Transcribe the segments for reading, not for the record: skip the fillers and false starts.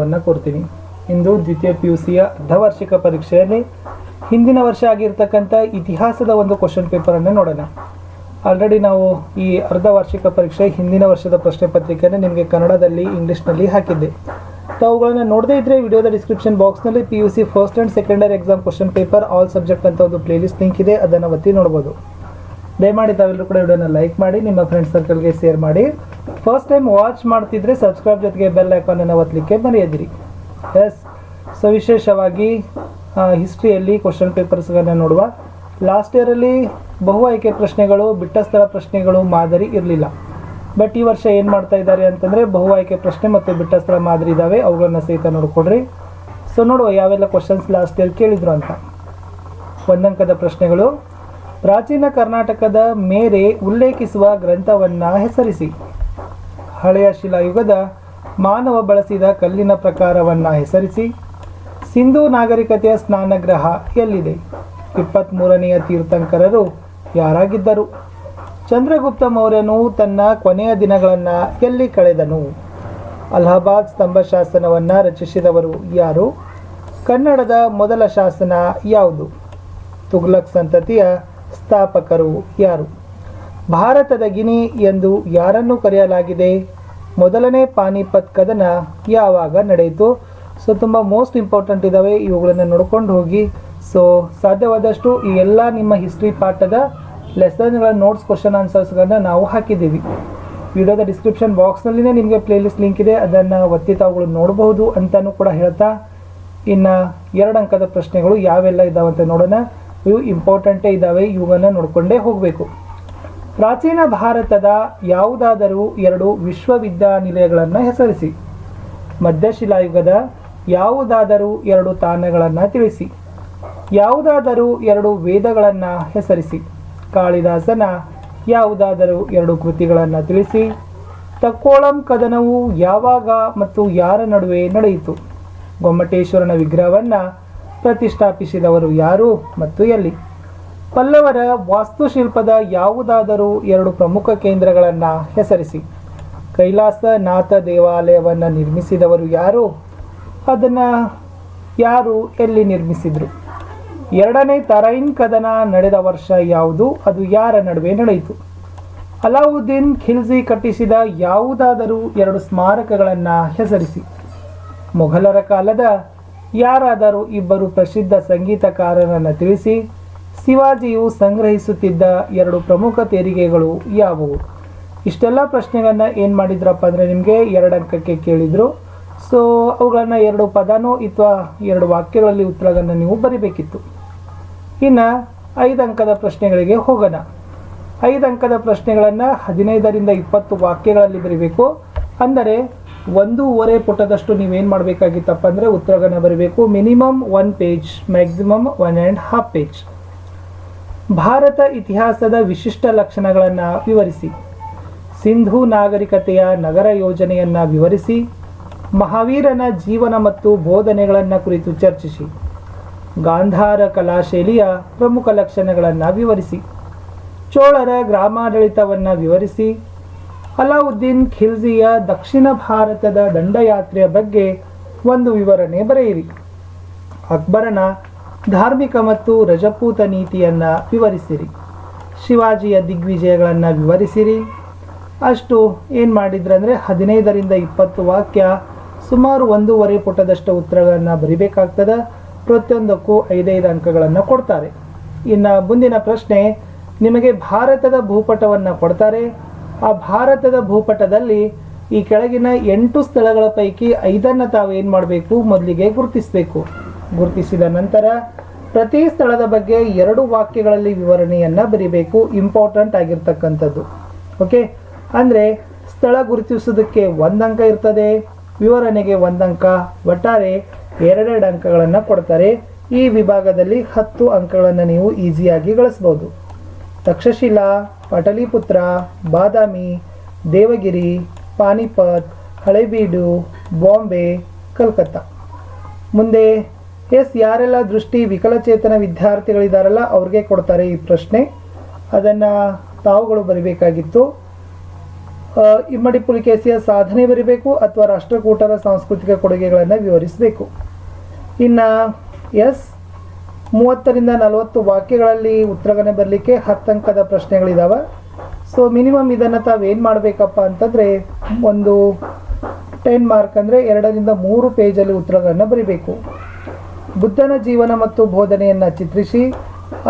ವನ್ನ ಕೋರ್ತೀನಿ. ಇಂದು ದ್ವಿತೀಯ PUCಯ ಅರ್ಧವಾರ್ಷಿಕ ಪರೀಕ್ಷೆಯಲ್ಲಿ ಹಿಂದಿನ ವರ್ಷ ಆಗಿರ್ತಕ್ಕಂಥ ಇತಿಹಾಸದ ಒಂದು ಕ್ವಶನ್ ಪೇಪರನ್ನು ನೋಡೋಣ. ಆಲ್ರೆಡಿ ನಾವು ಈ ಅರ್ಧವಾರ್ಷಿಕ ಪರೀಕ್ಷೆ ಹಿಂದಿನ ವರ್ಷದ ಪ್ರಶ್ನೆ ಪತ್ರಿಕೆಯನ್ನು ನಿಮಗೆ ಕನ್ನಡದಲ್ಲಿ ಇಂಗ್ಲೀಷ್ನಲ್ಲಿ ಹಾಕಿದ್ದೆ. ಅವುಗಳನ್ನು ನೋಡದೇ ಇದ್ದರೆ ವಿಡಿಯೋದ ಡಿಸ್ಕ್ರಿಪ್ಷನ್ ಬಾಕ್ಸ್ನಲ್ಲಿ PUC first and second year exam question paper all subject ಅಂತ ಒಂದು ಪ್ಲೇಲಿಸ್ಟ್ ಲಿಂಕ್ ಇದೆ, ಅದನ್ನು ಒತ್ತಿ ನೋಡ್ಬೋದು. ದಯಮಾಡಿ ತಾವೆಲ್ಲರೂ ಕೂಡ ವಿಡಿಯೋನ ಲೈಕ್ ಮಾಡಿ, ನಿಮ್ಮ ಫ್ರೆಂಡ್ಸ್ ಸರ್ಕಲ್ಗೆ ಶೇರ್ ಮಾಡಿ. ಫಸ್ಟ್ ಟೈಮ್ ವಾಚ್ ಮಾಡ್ತಿದ್ರೆ ಸಬ್ಸ್ಕ್ರೈಬ್ ಜೊತೆಗೆ ಬೆಲ್ ಐಕಾನನ್ನು ಒತ್ತಲಿಕ್ಕೆ ಮರೆಯದಿರಿ. ಸೊ ವಿಶೇಷವಾಗಿ ಹಿಸ್ಟ್ರಿಯಲ್ಲಿ ಕ್ವಶನ್ ಪೇಪರ್ಸ್ಗಳನ್ನು ನೋಡುವ. ಲಾಸ್ಟ್ ಇಯರಲ್ಲಿ ಬಹು ಆಯ್ಕೆ ಪ್ರಶ್ನೆಗಳು, ಬಿಟ್ಟ ಸ್ಥಳ ಪ್ರಶ್ನೆಗಳು ಮಾದರಿ ಇರಲಿಲ್ಲ. ಬಟ್ ಈ ವರ್ಷ ಏನು ಮಾಡ್ತಾ ಇದ್ದಾರೆ ಅಂತಂದರೆ ಬಹು ಆಯ್ಕೆ ಪ್ರಶ್ನೆ ಮತ್ತು ಬಿಟ್ಟ ಸ್ಥಳ ಮಾದರಿ ಇದ್ದಾವೆ, ಅವುಗಳನ್ನ ಸಹಿತ ನೋಡಿಕೊಡ್ರಿ. ಸೊ ನೋಡುವ ಯಾವೆಲ್ಲ ಕ್ವಶನ್ಸ್ ಲಾಸ್ಟ್ ಇಯರ್ ಕೇಳಿದ್ರು ಅಂತ. ಒಂದಂಕದ ಪ್ರಶ್ನೆಗಳು. ಪ್ರಾಚೀನ ಕರ್ನಾಟಕದ ಮೇರೆ ಉಲ್ಲೇಖಿಸುವ ಗ್ರಂಥವನ್ನು ಹೆಸರಿಸಿ. ಹಳೆಯ ಶಿಲಾಯುಗದ ಮಾನವ ಬಳಸಿದ ಕಲ್ಲಿನ ಪ್ರಕಾರವನ್ನು ಹೆಸರಿಸಿ. ಸಿಂಧೂ ನಾಗರಿಕತೆಯ ಸ್ನಾನಗೃಹ ಎಲ್ಲಿದೆ? 23ನೆಯ ತೀರ್ಥಂಕರರು ಯಾರಾಗಿದ್ದರು? ಚಂದ್ರಗುಪ್ತ ಮೌರ್ಯನು ತನ್ನ ಕೊನೆಯ ದಿನಗಳನ್ನು ಎಲ್ಲಿ ಕಳೆದನು? ಅಲಹಾಬಾದ್ ಸ್ತಂಭ ಶಾಸನವನ್ನು ರಚಿಸಿದವರು ಯಾರು? ಕನ್ನಡದ ಮೊದಲ ಶಾಸನ ಯಾವುದು? ತುಘಲಕ್ ಸಂತತಿಯ ಸ್ಥಾಪಕರು ಯಾರು? ಭಾರತದ ಗಿನಿ ಎಂದು ಯಾರನ್ನು ಕರೆಯಲಾಗಿದೆ? ಮೊದಲನೇ ಪಾನಿಪತ್ ಕದನ ಯಾವಾಗ ನಡೆಯಿತು? ಸೊ ತುಂಬ ಮೋಸ್ಟ್ ಇಂಪಾರ್ಟೆಂಟ್ ಇದ್ದಾವೆ, ಇವುಗಳನ್ನು ನೋಡ್ಕೊಂಡು ಹೋಗಿ. ಸೊ ಸಾಧ್ಯವಾದಷ್ಟು ಈ ಎಲ್ಲ ನಿಮ್ಮ ಹಿಸ್ಟ್ರಿ ಪಾಠದ ಲೆಸನ್ಗಳ ನೋಟ್ಸ್, ಕ್ವಶನ್ ಆನ್ಸರ್ಸ್ಗಳನ್ನ ನಾವು ಹಾಕಿದ್ದೀವಿ. ವಿಡಿಯೋದ ಡಿಸ್ಕ್ರಿಪ್ಷನ್ ಬಾಕ್ಸ್ನಲ್ಲಿನೇ ನಿಮಗೆ ಪ್ಲೇಲಿಸ್ಟ್ ಲಿಂಕ್ ಇದೆ, ಅದನ್ನು ಒತ್ತಿ ತಾವುಗಳು ನೋಡಬಹುದು ಅಂತಲೂ ಕೂಡ ಹೇಳ್ತಾ, ಇನ್ನು 2 ಅಂಕದ ಪ್ರಶ್ನೆಗಳು ಯಾವೆಲ್ಲ ಇದ್ದಾವಂತ ನೋಡೋಣ. ಇವು ಇಂಪಾರ್ಟೆಂಟೇ ಇದ್ದಾವೆ, ಇವುಗಳನ್ನು ನೋಡಿಕೊಂಡೇ ಹೋಗಬೇಕು. ಪ್ರಾಚೀನ ಭಾರತದ ಯಾವುದಾದರೂ 2 ವಿಶ್ವವಿದ್ಯಾನಿಲಯಗಳನ್ನು ಹೆಸರಿಸಿ. ಮಧ್ಯಶಿಲಾಯುಗದ ಯಾವುದಾದರೂ 2 ತಾಣಗಳನ್ನು ತಿಳಿಸಿ. ಯಾವುದಾದರೂ 2 ವೇದಗಳನ್ನು ಹೆಸರಿಸಿ. ಕಾಳಿದಾಸನ ಯಾವುದಾದರೂ 2 ಕೃತಿಗಳನ್ನು ತಿಳಿಸಿ. ತಕ್ಕೋಳಂ ಕದನವು ಯಾವಾಗ ಮತ್ತು ಯಾರ ನಡುವೆ ನಡೆಯಿತು? ಗೊಮ್ಮಟೇಶ್ವರನ ವಿಗ್ರಹವನ್ನು ಪ್ರತಿಷ್ಠಾಪಿಸಿದವರು ಯಾರು ಮತ್ತು ಎಲ್ಲಿ? ಪಲ್ಲವರ ವಾಸ್ತುಶಿಲ್ಪದ ಯಾವುದಾದರೂ 2 ಪ್ರಮುಖ ಕೇಂದ್ರಗಳನ್ನು ಹೆಸರಿಸಿ. ಕೈಲಾಸನಾಥ ದೇವಾಲಯವನ್ನು ನಿರ್ಮಿಸಿದವರು ಯಾರು? ಅದನ್ನು ಯಾರು ಎಲ್ಲಿ ನಿರ್ಮಿಸಿದರು? 2ನೇ ತರೈನ್ ಕದನ ನಡೆದ ವರ್ಷ ಯಾವುದು? ಅದು ಯಾರ ನಡುವೆ ನಡೆಯಿತು? ಅಲಾವುದ್ದೀನ್ ಖಿಲ್ಜಿ ಕಟ್ಟಿಸಿದ ಯಾವುದಾದರೂ 2 ಸ್ಮಾರಕಗಳನ್ನು ಹೆಸರಿಸಿ. ಮೊಘಲರ ಕಾಲದ ಯಾರಾದರೂ 2 ಪ್ರಸಿದ್ಧ ಸಂಗೀತಕಾರರನ್ನು ತಿಳಿಸಿ. ಶಿವಾಜಿಯು ಸಂಗ್ರಹಿಸುತ್ತಿದ್ದ 2 ಪ್ರಮುಖ ತೆರಿಗೆಗಳು ಯಾವುವು? ಇಷ್ಟೆಲ್ಲ ಪ್ರಶ್ನೆಗಳನ್ನು ಏನು ಮಾಡಿದ್ರಪ್ಪ ಅಂದರೆ ನಿಮಗೆ 2 ಅಂಕಕ್ಕೆ ಕೇಳಿದರು. ಸೊ ಅವುಗಳನ್ನು 2 ಪದನೋ ಅಥವಾ 2 ವಾಕ್ಯಗಳಲ್ಲಿ ಉತ್ತರಗಳನ್ನು ನೀವು ಬರಿಬೇಕಿತ್ತು. ಇನ್ನು 5 ಅಂಕದ ಪ್ರಶ್ನೆಗಳಿಗೆ ಹೋಗೋಣ. 5 ಅಂಕದ ಪ್ರಶ್ನೆಗಳನ್ನು 15ರಿಂದ 20 ವಾಕ್ಯಗಳಲ್ಲಿ ಬರೀಬೇಕು. ಅಂದರೆ 1.5 ಪುಟದಷ್ಟು ನೀವೇನು ಮಾಡಬೇಕಾಗಿತ್ತಪ್ಪ ಅಂದರೆ ಉತ್ತರಗಳನ್ನು ಬರೀಬೇಕು. Minimum 1 page, maximum 1.5 page. Bharat ಇತಿಹಾಸದ ವಿಶಿಷ್ಟ ಲಕ್ಷಣಗಳನ್ನು ವಿವರಿಸಿ. ಸಿಂಧೂ ನಾಗರಿಕತೆಯ ನಗರ ಯೋಜನೆಯನ್ನು ವಿವರಿಸಿ. ಮಹಾವೀರನ ಜೀವನ ಮತ್ತು ಬೋಧನೆಗಳನ್ನು ಕುರಿತು ಚರ್ಚಿಸಿ. ಗಾಂಧಾರ ಕಲಾಶೈಲಿಯ ಪ್ರಮುಖ ಲಕ್ಷಣಗಳನ್ನು ವಿವರಿಸಿ. ಚೋಳರ ಗ್ರಾಮಾಡಳಿತವನ್ನು ವಿವರಿಸಿ. ಅಲಾವುದ್ದೀನ್ ಖಿಲ್ಜಿಯ ದಕ್ಷಿಣ ಭಾರತದ ದಂಡಯಾತ್ರೆಯ ಬಗ್ಗೆ ಒಂದು ವಿವರಣೆ ಬರೆಯಿರಿ. ಅಕ್ಬರನ ಧಾರ್ಮಿಕ ಮತ್ತು ರಜಪೂತ ನೀತಿಯನ್ನು ವಿವರಿಸಿರಿ. ಶಿವಾಜಿಯ ದಿಗ್ವಿಜಯಗಳನ್ನು ವಿವರಿಸಿರಿ. ಅಷ್ಟು ಏನು ಮಾಡಿದ್ರಂದರೆ 15ರಿಂದ 20 ವಾಕ್ಯ, ಸುಮಾರು 1.5 ಪುಟದಷ್ಟು ಉತ್ತರಗಳನ್ನು ಬರಿಬೇಕಾಗ್ತದೆ. ಪ್ರತಿಯೊಂದಕ್ಕೂ 5 ಅಂಕಗಳನ್ನು ಕೊಡ್ತಾರೆ. ಇನ್ನು ಮುಂದಿನ ಪ್ರಶ್ನೆ, ನಿಮಗೆ ಭಾರತದ ಭೂಪಟವನ್ನು ಕೊಡ್ತಾರೆ. ಆ ಭಾರತದ ಭೂಪಟದಲ್ಲಿ ಈ ಕೆಳಗಿನ 8 ಸ್ಥಳಗಳ ಪೈಕಿ 5ನ್ನು ತಾವು ಏನು ಮಾಡಬೇಕು, ಮೊದಲಿಗೆ ಗುರುತಿಸಬೇಕು. ಗುರುತಿಸಿದ ನಂತರ ಪ್ರತಿ ಸ್ಥಳದ ಬಗ್ಗೆ 2 ವಾಕ್ಯಗಳಲ್ಲಿ ವಿವರಣೆಯನ್ನು ಬರಿಬೇಕು. ಇಂಪಾರ್ಟೆಂಟ್ ಆಗಿರ್ತಕ್ಕಂಥದ್ದು. ಓಕೆ, ಅಂದರೆ ಸ್ಥಳ ಗುರುತಿಸೋದಕ್ಕೆ 1 ಅಂಕ ಇರ್ತದೆ, ವಿವರಣೆಗೆ 1 ಅಂಕ, ಒಟ್ಟಾರೆ 2 ಅಂಕಗಳನ್ನು ಕೊಡ್ತಾರೆ. ಈ ವಿಭಾಗದಲ್ಲಿ 10 ಅಂಕಗಳನ್ನು ನೀವು ಈಸಿಯಾಗಿ ಗಳಿಸ್ಬೋದು. ತಕ್ಷಶಿಲಾ, ಪಟಲಿಪುತ್ರ, ಬಾದಾಮಿ, ದೇವಗಿರಿ, ಪಾನಿಪತ್, ಹಳೆಬೀಡು, ಬಾಂಬೆ, ಕಲ್ಕತ್ತಾ. ಮುಂದೆ ಯಾರೆಲ್ಲ ದೃಷ್ಟಿ ವಿಕಲಚೇತನ ವಿದ್ಯಾರ್ಥಿಗಳಿದ್ದಾರಲ್ಲ ಅವ್ರಿಗೆ ಕೊಡ್ತಾರೆ ಈ ಪ್ರಶ್ನೆ. ಅದನ್ನು ತಾವುಗಳು ಬರೀಬೇಕಾಗಿತ್ತು. ಇಮ್ಮಡಿ ಪುಲಿಕೇಸಿಯ ಸಾಧನೆ ಬರೀಬೇಕು ಅಥವಾ ರಾಷ್ಟ್ರಕೂಟರ ಸಾಂಸ್ಕೃತಿಕ ಕೊಡುಗೆಗಳನ್ನು ವಿವರಿಸಬೇಕು. ಇನ್ನು ಎಸ್ 30ರಿಂದ 40 ವಾಕ್ಯಗಳಲ್ಲಿ ಉತ್ತರಗಳನ್ನ ಬರಲಿಕ್ಕೆ 10 ಅಂಕದ ಪ್ರಶ್ನೆಗಳಿದಾವೆ. ಸೊ ಮಿನಿಮಮ್ ಇದನ್ನು ತಾವೇನು ಮಾಡಬೇಕಪ್ಪ ಅಂತಂದರೆ ಒಂದು 10 ಮಾರ್ಕ್ ಅಂದರೆ 2ರಿಂದ 3 ಪೇಜಲ್ಲಿ ಉತ್ತರಗಳನ್ನು ಬರೀಬೇಕು. ಬುದ್ಧನ ಜೀವನ ಮತ್ತು ಬೋಧನೆಯನ್ನು ಚಿತ್ರಿಸಿ,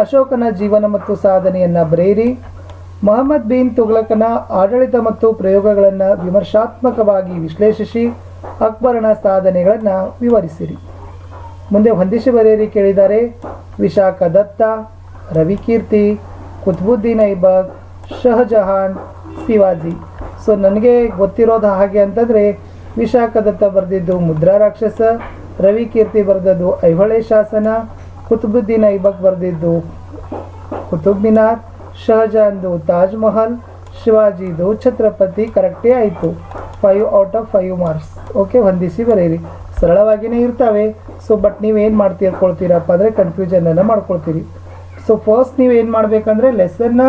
ಅಶೋಕನ ಜೀವನ ಮತ್ತು ಸಾಧನೆಯನ್ನು ಬರೆಯಿರಿ, ಮೊಹಮ್ಮದ್ ಬಿನ್ ತುಘಲಕನ ಆಡಳಿತ ಮತ್ತು ಪ್ರಯೋಗಗಳನ್ನು ವಿಮರ್ಶಾತ್ಮಕವಾಗಿ ವಿಶ್ಲೇಷಿಸಿ, ಅಕ್ಬರನ ಸಾಧನೆಗಳನ್ನು ವಿವರಿಸಿರಿ. ಮುಂದೆ ಹೊಂದಿಸಿ ಬರೆಯಿರಿ ಕೇಳಿದ್ದಾರೆ. ವಿಶಾಖ ದತ್ತ, ರವಿಕೀರ್ತಿ, ಕುತುಬುದ್ದೀನ್ ಐಬಕ್, ಶಹಜಹಾನ್, ಶಿವಾಜಿ. ಸೊ ನನಗೆ ಗೊತ್ತಿರೋದು ಹಾಗೆ ಅಂತಂದರೆ ವಿಶಾಖ ದತ್ತ ಬರೆದಿದ್ದು ಮುದ್ರಾ ರಾಕ್ಷಸ, ರವಿಕೀರ್ತಿ ಬರೆದದ್ದು ಐಹೊಳೆ ಶಾಸನ, ಕುತುಬುದ್ದೀನ್ ಐಬಕ್ ಬರೆದಿದ್ದು ಕುತುಬ್ ಮಿನಾರ್, ಶಹಜಹಾನ್ದು ತಾಜ್ ಮಹಲ್, ಶಿವಾಜಿದು ಛತ್ರಪತಿ. ಕರೆಕ್ಟೇ ಆಯಿತು. 5 ಔಟ್ ಆಫ್ 5 ಮಾರ್ಕ್ಸ್. ಓಕೆ, ಹೊಂದಿಸಿ ಬರೆಯಿರಿ. ಸರಳವಾಗಿಯೇ ಇರ್ತವೆ. ಸೊ ಬಟ್ ನೀವೇನು ಮಾಡ್ಕೊಳ್ತೀರಪ್ಪ ಅಂದರೆ ಕನ್ಫ್ಯೂಷನನ್ನು ಮಾಡ್ಕೊಳ್ತೀರಿ. ಸೊ ಫಸ್ಟ್ ನೀವೇನು ಮಾಡಬೇಕಂದ್ರೆ ಲೆಸನ್ನ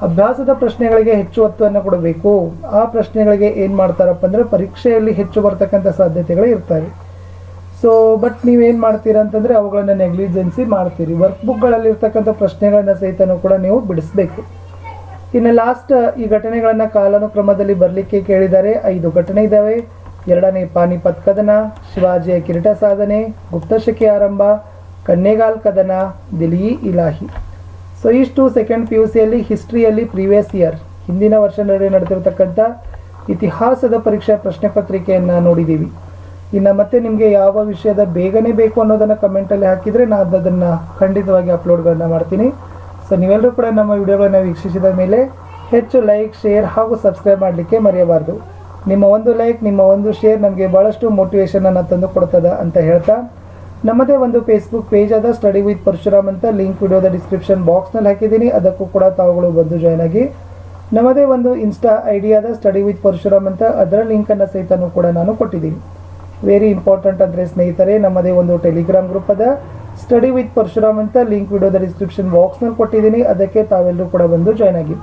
ಅಭ್ಯಾಸದ ಪ್ರಶ್ನೆಗಳಿಗೆ ಹೆಚ್ಚು ಒತ್ತನ್ನು ಕೊಡಬೇಕು. ಆ ಪ್ರಶ್ನೆಗಳಿಗೆ ಏನು ಮಾಡ್ತಾರಪ್ಪ ಅಂದರೆ ಪರೀಕ್ಷೆಯಲ್ಲಿ ಹೆಚ್ಚು ಬರ್ತಕ್ಕಂಥ ಸಾಧ್ಯತೆಗಳು ಇರ್ತವೆ. ಸೊ ಬಟ್ ನೀವೇನು ಮಾಡ್ತೀರಾ ಅಂತಂದರೆ ಅವುಗಳನ್ನು ನೆಗ್ಲಿಜೆನ್ಸಿ ಮಾಡ್ತೀರಿ. ವರ್ಕ್ ಬುಕ್ಗಳಲ್ಲಿರ್ತಕ್ಕಂಥ ಪ್ರಶ್ನೆಗಳನ್ನು ಸಹಿತನೂ ಕೂಡ ನೀವು ಬಿಡಿಸ್ಬೇಕು. ಇನ್ನು ಲಾಸ್ಟ್ ಈ ಘಟನೆಗಳನ್ನು ಕಾಲಾನುಕ್ರಮದಲ್ಲಿ ಬರಲಿಕ್ಕೆ ಕೇಳಿದ್ದಾರೆ. 5 ಘಟನೆ ಇದ್ದಾವೆ. 2ನೇ ಪಾನಿಪತ್ ಕದನ, ಶಿವಾಜಿಯ ಕಿರೀಟ ಸಾಧನೆ, ಗುಪ್ತಶಕೆ ಆರಂಭ, ಕನ್ನೇಗಾಲ್ ಕದನ, ದಿಲ್ಲಿ ಇಲಾಹಿ. ಸೊ ಇಷ್ಟು ಸೆಕೆಂಡ್ PUCಯಲ್ಲಿ ಹಿಸ್ಟ್ರಿಯಲ್ಲಿ ಪ್ರೀವಿಯಸ್ ಇಯರ್ ಹಿಂದಿನ ವರ್ಷ ನಡೆದಿರತಕ್ಕಂಥ ಇತಿಹಾಸದ ಪರೀಕ್ಷಾ ಪ್ರಶ್ನೆ ಪತ್ರಿಕೆಯನ್ನು ನೋಡಿದ್ದೀವಿ. ಇನ್ನು ಮತ್ತೆ ನಿಮಗೆ ಯಾವ ವಿಷಯದ ಬೇಗನೆ ಬೇಕು ಅನ್ನೋದನ್ನು ಕಮೆಂಟಲ್ಲಿ ಹಾಕಿದರೆ ನಾನು ಅದನ್ನು ಖಂಡಿತವಾಗಿ ಅಪ್ಲೋಡ್ಗಳನ್ನು ಮಾಡ್ತೀನಿ. ಸೊ ನೀವೆಲ್ಲರೂ ಕೂಡ ನಮ್ಮ ವಿಡಿಯೋಗಳನ್ನು ವೀಕ್ಷಿಸಿದ ಮೇಲೆ ಹೆಚ್ಚು ಲೈಕ್, ಶೇರ್ ಹಾಗೂ ಸಬ್ಸ್ಕ್ರೈಬ್ ಮಾಡಲಿಕ್ಕೆ ಮರೆಯಬಾರ್ದು. ನಿಮ್ಮ ಒಂದು ಲೈಕ್, ನಿಮ್ಮ ಒಂದು ಶೇರ್ ನಮಗೆ ಭಾಳಷ್ಟು ಮೋಟಿವೇಶನನ್ನು ತಂದು ಕೊಡ್ತದೆ ಅಂತ ಹೇಳ್ತಾ, ನಮ್ಮದೇ ಒಂದು ಫೇಸ್ಬುಕ್ ಪೇಜ್ ಆದ ಸ್ಟಡಿ ವಿತ್ ಪರಶುರಾಮ್ ಅಂತ ಲಿಂಕ್ ವಿಡಿಯೋದ ಡಿಸ್ಕ್ರಿಪ್ಷನ್ ಬಾಕ್ಸ್ನಲ್ಲಿ ಹಾಕಿದ್ದೀನಿ. ಅದಕ್ಕೂ ಕೂಡ ತಾವುಗಳು ಬಂದು ಜಾಯ್ನ್ ಆಗಿ. ನಮ್ಮದೇ ಒಂದು ಇನ್ಸ್ಟಾ ID ಆದ ಸ್ಟಡಿ ವಿತ್ ಪರಶುರಾಮ್ ಅಂತ, ಅದರ ಲಿಂಕನ್ನು ಸಹಿತನೂ ಕೂಡ ನಾನು ಕೊಟ್ಟಿದ್ದೀನಿ. ವೆರಿ ಇಂಪಾರ್ಟೆಂಟ್ ಅಂದರೆ ಸ್ನೇಹಿತರೆ, ನಮ್ಮದೇ ಒಂದು ಟೆಲಿಗ್ರಾಮ್ ಗ್ರೂಪ್ ಅದ ಸ್ಟಡಿ ವಿತ್ ಪರಶುರಾಮ್ ಅಂತ, ಲಿಂಕ್ ವಿಡಿಯೋದ ಡಿಸ್ಕ್ರಿಪ್ಷನ್ ಬಾಕ್ಸ್ನಲ್ಲಿ ಕೊಟ್ಟಿದ್ದೀನಿ. ಅದಕ್ಕೆ ತಾವೆಲ್ಲರೂ ಕೂಡ ಬಂದು ಜಾಯ್ನ್ ಆಗಿ.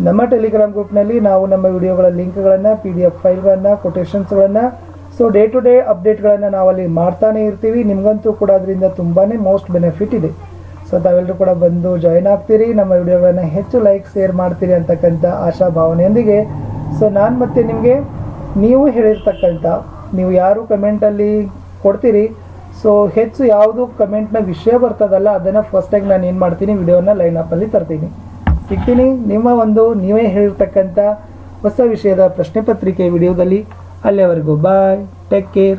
ನಮ್ಮ ಟೆಲಿಗ್ರಾಮ್ ಗ್ರೂಪ್ನಲ್ಲಿ ನಾವು ನಮ್ಮ ವಿಡಿಯೋಗಳ ಲಿಂಕ್ಗಳನ್ನು, PDF ಫೈಲ್ಗಳನ್ನು, ಕೊಟೇಶನ್ಸ್ಗಳನ್ನು, ಸೊ ಡೇ ಟು ಡೇ ಅಪ್ಡೇಟ್ಗಳನ್ನು ನಾವಲ್ಲಿ ಮಾಡ್ತಾನೆ ಇರ್ತೀವಿ. ನಿಮಗಂತೂ ಕೂಡ ಅದರಿಂದ ತುಂಬಾ ಮೋಸ್ಟ್ ಬೆನಿಫಿಟ್ ಇದೆ. ಸೊ ತಾವೆಲ್ಲರೂ ಕೂಡ ಬಂದು ಜಾಯ್ನ್ ಆಗ್ತೀರಿ, ನಮ್ಮ ವಿಡಿಯೋಗಳನ್ನು ಹೆಚ್ಚು ಲೈಕ್, ಶೇರ್ ಮಾಡ್ತೀರಿ ಅಂತಕ್ಕಂಥ ಆಶಾ ಭಾವನೆಯೊಂದಿಗೆ. ಸೊ ನಾನು ಮತ್ತೆ ನಿಮಗೆ ನೀವು ಹೇಳಿರ್ತಕ್ಕಂಥ, ನೀವು ಯಾರು ಕಮೆಂಟಲ್ಲಿ ಕೊಡ್ತೀರಿ, ಸೊ ಹೆಚ್ಚು ಯಾವುದು ಕಮೆಂಟ್ನ ವಿಷಯ ಬರ್ತದಲ್ಲ ಅದನ್ನು ಫಸ್ಟಾಗಿ ನಾನು ಏನು ಮಾಡ್ತೀನಿ, ವಿಡಿಯೋನ ಲೈನಪ್ಪಲ್ಲಿ ತರ್ತೀನಿ. ಸಿಗ್ತೀನಿ ನಿಮ್ಮ ಒಂದು ನೀವೇ ಹೇಳಿರ್ತಕ್ಕಂಥ ಹೊಸ ವಿಷಯದ ಪ್ರಶ್ನೆ ಪತ್ರಿಕೆ ವಿಡಿಯೋದಲ್ಲಿ. ಅಲ್ಲಿವರೆಗೂ ಬಾಯ್, ಟೇಕ್ ಕೇರ್.